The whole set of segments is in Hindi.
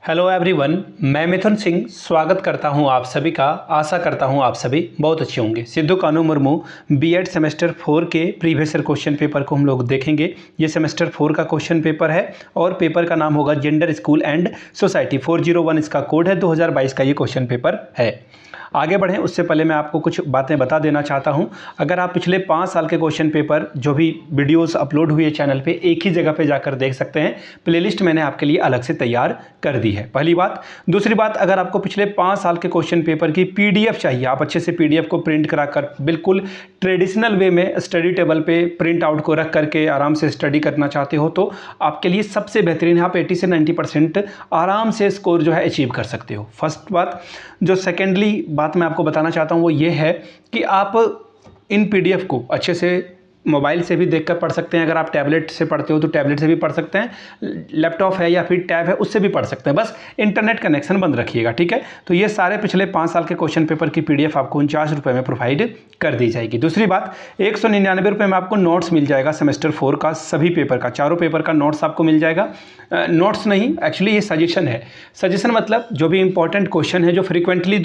हेलो एवरीवन, मैं मिथुन सिंह स्वागत करता हूं आप सभी का। आशा करता हूं आप सभी बहुत अच्छे होंगे। सिद्धू कानू मुर्मू बीएड सेमेस्टर 4 के प्रीवियस ईयर क्वेश्चन पेपर को हम लोग देखेंगे। ये सेमेस्टर 4 का क्वेश्चन पेपर है और पेपर का नाम होगा जेंडर स्कूल एंड सोसाइटी। 401 इसका कोड है। 2022 का ये क्वेश्चन पेपर है। आगे बढ़ें उससे पहले मैं आपको कुछ बातें बता देना चाहता हूं। अगर आप पिछले 5 साल के क्वेश्चन पेपर जो भी वीडियोस अपलोड हुए चैनल पे एक ही जगह पे जाकर देख सकते हैं। प्लेलिस्ट मैंने आपके लिए अलग से तैयार कर दी है, पहली बात। दूसरी बात, अगर आपको पिछले 5 साल के क्वेश्चन पेपर की पीडीएफ चाहिए, आप अच्छे से पीडीएफ को प्रिंट कराकर बिल्कुल ट्रेडिशनल वे में स्टडी टेबल पे प्रिंट आउट को रख करके आराम से स्टडी करना चाहते हो तो आपके लिए सबसे बेहतरीन, आप 80 से 90% आराम से स्कोर जो है अचीव कर सकते हो। फर्स्ट बात। जो सेकेंडली बात मैं आपको बताना चाहता हूँ वो ये है कि आप इन पीडीएफ को अच्छे से मोबाइल से भी देखकर पढ़ सकते हैं। अगर आप टैबलेट से पढ़ते हो तो टैबलेट से भी पढ़ सकते हैं, लैपटॉप है या फिर टैब है उससे भी पढ़ सकते हैं। बस इंटरनेट कनेक्शन बंद रखिएगा, ठीक है। तो ये सारे पिछले 5 साल के क्वेश्चन पेपर की पीडीएफ आपको 49 रुपये में प्रोवाइड कर दी जाएगी। दूसरी बात, 199 रुपये में आपको नोट्स मिल जाएगा सेमेस्टर 4 का, सभी पेपर का, चारों पेपर का नोट्स आपको मिल जाएगा। नोट्स नहीं, एक्चुअली ये सजेशन है। सजेशन मतलब जो भी इंपॉर्टेंट क्वेश्चन है जो फ्रिक्वेंटली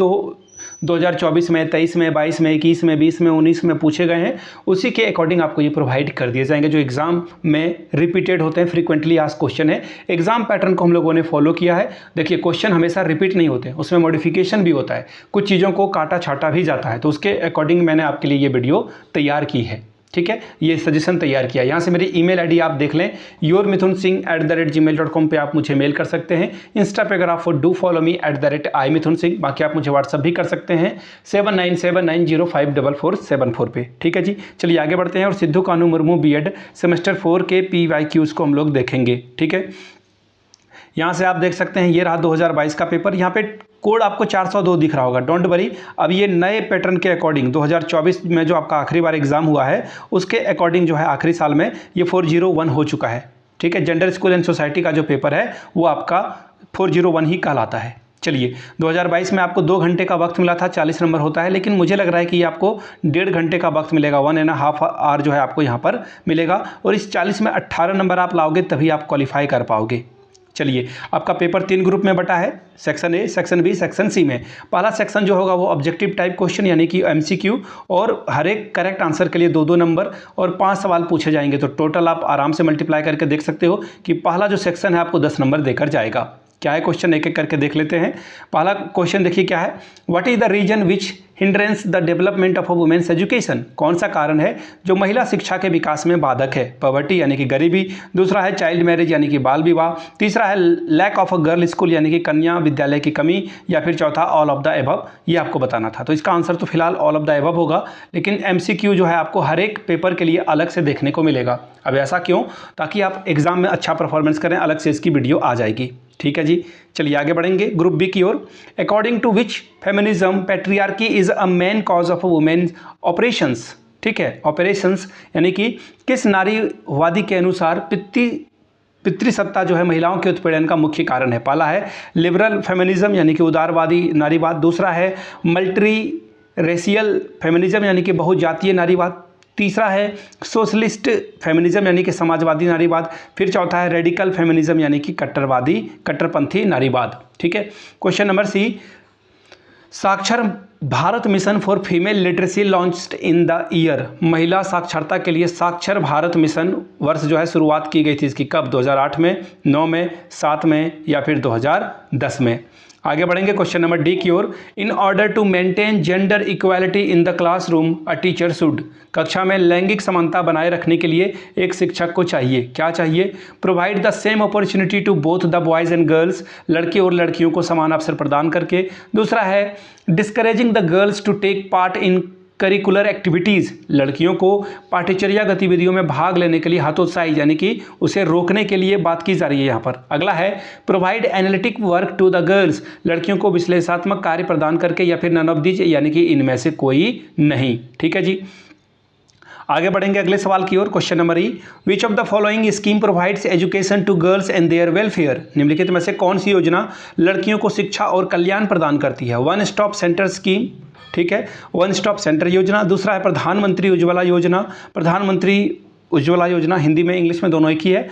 2024 में, 23 में, 22 में, 21 में, 20 में, 19 में पूछे गए हैं, उसी के अकॉर्डिंग आपको ये प्रोवाइड कर दिए जाएंगे। जो एग्जाम में रिपीटेड होते हैं, फ्रीक्वेंटली आस्क्ड क्वेश्चन है। एग्जाम पैटर्न को हम लोगों ने फॉलो किया है। देखिए, क्वेश्चन हमेशा रिपीट नहीं होते, उसमें मॉडिफिकेशन भी होता है, कुछ चीज़ों को काटा छाटा भी जाता है। तो उसके अकॉर्डिंग मैंने आपके लिए ये वीडियो तैयार की है, ठीक है। ये सजेशन तैयार किया। यहाँ से मेरी ईमेल आईडी आप देख लें, yourmithunsingh@gmail.com पे आप मुझे मेल कर सकते हैं। इंस्टा पे अगर आप डू फॉलो मी @imithunsingh। बाकी आप मुझे व्हाट्सअप भी कर सकते हैं 7979054474 पे, ठीक है जी। चलिए आगे बढ़ते हैं और सिद्धू कानू मुर्मू बीएड सेमेस्टर 4 के PYQs को हम लोग देखेंगे, ठीक है। यहाँ से आप देख सकते हैं ये रहा 2022 का पेपर। यहाँ पे कोड आपको 402 दिख रहा होगा, डोंट वरी। अब ये नए पैटर्न के अकॉर्डिंग 2024 में जो आपका आखिरी बार एग्जाम हुआ है उसके अकॉर्डिंग जो है आखिरी साल में ये 401 हो चुका है, ठीक है। जेंडर स्कूल एंड सोसाइटी का जो पेपर है वो आपका 401 ही कहलाता है। चलिए, 2022 में आपको 2 घंटे का वक्त मिला था, 40 नंबर होता है, लेकिन मुझे लग रहा है कि ये आपको 1.5 घंटे का वक्त मिलेगा, 1.5 आवर जो है आपको यहाँ पर मिलेगा। और इस 40 में 18 नंबर आप लाओगे तभी आप क्वालिफाई कर पाओगे। चलिए, आपका पेपर 3 ग्रुप में बटा है, section A, section B, section C में। पहला सेक्शन जो होगा वो ऑब्जेक्टिव टाइप क्वेश्चन यानी कि एमसीक्यू, और हर एक करेक्ट आंसर के लिए 2-2 नंबर और 5 सवाल पूछे जाएंगे। तो टोटल आप आराम से मल्टीप्लाई करके देख सकते हो कि पहला जो सेक्शन है आपको 10 नंबर देकर जाएगा। क्या है क्वेश्चन, एक एक करके देख लेते हैं। पहला क्वेश्चन देखिए क्या है, what is the reason which hindrance the development of a women's education. कौन सा कारण है जो महिला शिक्षा के विकास में बाधक है। पॉवर्टी यानी कि गरीबी, दूसरा है चाइल्ड मैरिज यानी कि बाल विवाह, तीसरा है lack of a girl school यानी कि कन्या विद्यालय की कमी, या फिर चौथा ऑल ऑफ द एबव। ये आपको बताना था। तो इसका आंसर तो फिलहाल ऑल ऑफ द एबव होगा, लेकिन एमसीक्यू जो है आपको हर एक पेपर के लिए अलग से देखने को मिलेगा। अब ऐसा क्यों, ताकि आप एग्जाम में अच्छा परफॉर्मेंस करें, अलग से इसकी वीडियो आ जाएगी, ठीक है जी। चलिए आगे बढ़ेंगे ग्रुप बी की ओर। According to which feminism patriarchy is a main cause of women operations, ठीक है। ऑपरेशंस यानी कि किस नारीवादी के अनुसार पितृसत्ता जो है महिलाओं के उत्पीड़न का मुख्य कारण है। पहला है लिबरल फेमिनिज्म यानी कि उदारवादी नारीवाद, दूसरा है मल्टी रेशियल फेमिनिज्म यानी कि बहुजातीय नारीवाद, तीसरा है सोशलिस्ट फेमिनिज्म यानी कि समाजवादी नारीवाद, फिर चौथा है रेडिकल फेमिनिज्म यानी कि कट्टरपंथी नारीवाद, ठीक है। क्वेश्चन नंबर सी, साक्षर Bharat mission for female literacy launched in the year. महिला साक्षरता के लिए साक्षर भारत मिशन वर्ष जो है शुरुआत की गई थी इसकी, कब, 2008 में, 9 में, 7 में या फिर 2010 में। आगे बढ़ेंगे क्वेश्चन नंबर डी की ओर। In order to maintain gender equality in the classroom a teacher should. कक्षा में लैंगिक समानता बनाए रखने के लिए एक शिक्षक को चाहिए, क्या चाहिए, provide the same opportunity to both the boys and girls, लड़के और लड़कियों को समान अवसर प्रदान करके। दूसरा है discouraging the girls to take part in curricular activities, लड़कियों को पाठ्यचर्या गतिविधियों में भाग लेने के लिए हतोत्साही यानी कि उसे रोकने के लिए बात की जा रही है यहाँ पर। अगला है provide analytic work to the girls, लड़कियों को विश्लेषणात्मक कार्य प्रदान करके, या फिर नन ऑफ दीज यानी कि इनमें से कोई नहीं, ठीक है जी। आगे बढ़ेंगे अगले सवाल की ओर। Question number E, which of the following scheme provides education to girls and their welfare. निम्नलिखित में से कौन सी योजना लड़कियों को शिक्षा और कल्याण प्रदान करती है। वन स्टॉप सेंटर स्कीम, ठीक है, वन स्टॉप सेंटर योजना। दूसरा है प्रधानमंत्री उज्ज्वला योजना। प्रधानमंत्री उज्ज्वला योजना हिंदी में इंग्लिश में दोनों एक ही है।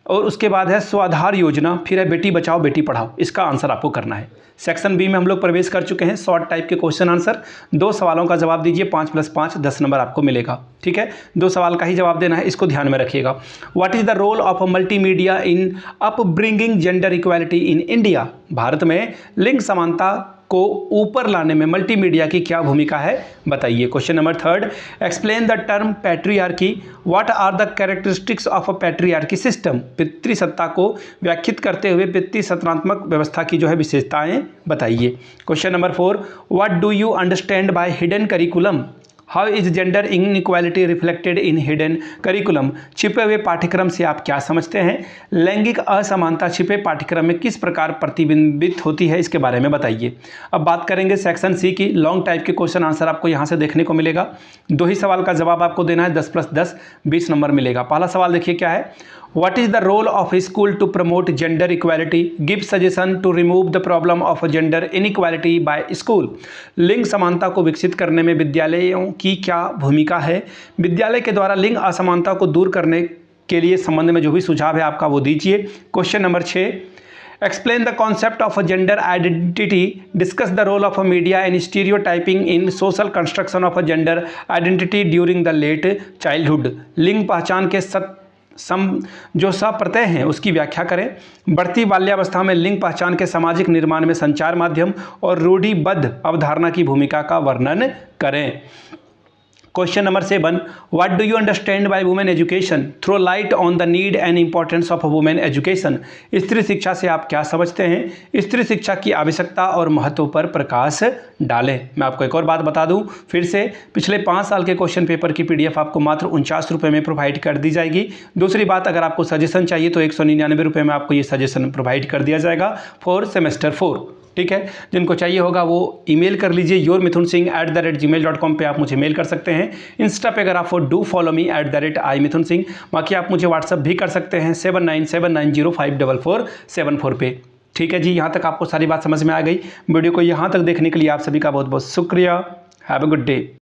और उसके बाद है स्वाधार योजना, फिर है बेटी बचाओ बेटी पढ़ाओ। इसका आंसर आपको करना है। सेक्शन बी में हम लोग प्रवेश कर चुके हैं। शॉर्ट टाइप के क्वेश्चन आंसर, 2 सवालों का जवाब दीजिए, 5 + 5 10 नंबर आपको मिलेगा। ठीक है, 2 सवाल का ही जवाब देना है, इसको ध्यान में रखिएगा। What is the role of multimedia in upbringing gender equality in India? भारत में लिंग समानता को ऊपर लाने में मल्टीमीडिया की क्या भूमिका है, बताइए। Question number 3, explain the term patriarchy. What are the characteristics of a patriarchy system? पितृसत्ता को व्याख्यात करते हुए पितृसत्तात्मक व्यवस्था की जो है विशेषताएं बताइए। Question number 4, what do you understand bye hidden curriculum? How is gender inequality reflected in hidden curriculum? छिपे हुए पाठ्यक्रम से आप क्या समझते हैं? लैंगिक असमानता छिपे पाठ्यक्रम में किस प्रकार प्रतिबिंबित होती है, इसके बारे में बताइए। अब बात करेंगे सेक्शन सी की। लॉन्ग टाइप के क्वेश्चन आंसर आपको यहाँ से देखने को मिलेगा। 2 ही सवाल का जवाब आपको देना है, 10 + 10 20 नंबर मिलेगा। पहला सवाल देखिए क्या है। What is the role of a school to promote gender equality? Give suggestion to remove the problem of gender inequality by school. लिंग समानता को विकसित करने में विद्यालयों की क्या भूमिका है? विद्यालय के द्वारा लिंग असमानता को दूर करने के लिए संबंध में जो भी सुझाव है आपका वो दीजिए। Question number 6, explain the concept of a gender identity. Discuss the role of a media in stereotyping in social construction of a gender identity during the late childhood. लिंग पहचान के जो सप्रत्यय हैं उसकी व्याख्या करें। बढ़ती बाल्यावस्था में लिंग पहचान के सामाजिक निर्माण में संचार माध्यम और रूढ़िबद्ध अवधारणा की भूमिका का वर्णन करें। Question number 7, what do you understand by women education? Throw light on the need and importance of women education. स्त्री शिक्षा से आप क्या समझते हैं? स्त्री शिक्षा की आवश्यकता और महत्व पर प्रकाश डालें। मैं आपको एक और बात बता दूं फिर से, पिछले 5 साल के क्वेश्चन पेपर की PDF आपको मात्र 49 रुपये में प्रोवाइड कर दी जाएगी। दूसरी बात, अगर आपको सजेशन चाहिए तो 199 रुपये में आपको ये सजेशन प्रोवाइड कर दिया जाएगा फॉर सेमेस्टर 4। ठीक है, जिनको चाहिए होगा वो ईमेल कर लीजिए yourmithunsingh@gmail.com पे आप मुझे मेल कर सकते हैं। इंस्टा पे अगर आप डू फॉलो मी @imithunsingh। बाकी आप मुझे व्हाट्सअप भी कर सकते हैं 7979054474 पे। ठीक है जी, यहाँ तक आपको सारी बात समझ में आ गई। वीडियो को यहाँ तक देखने के लिए आप सभी का बहुत बहुत शुक्रिया। Have a good day.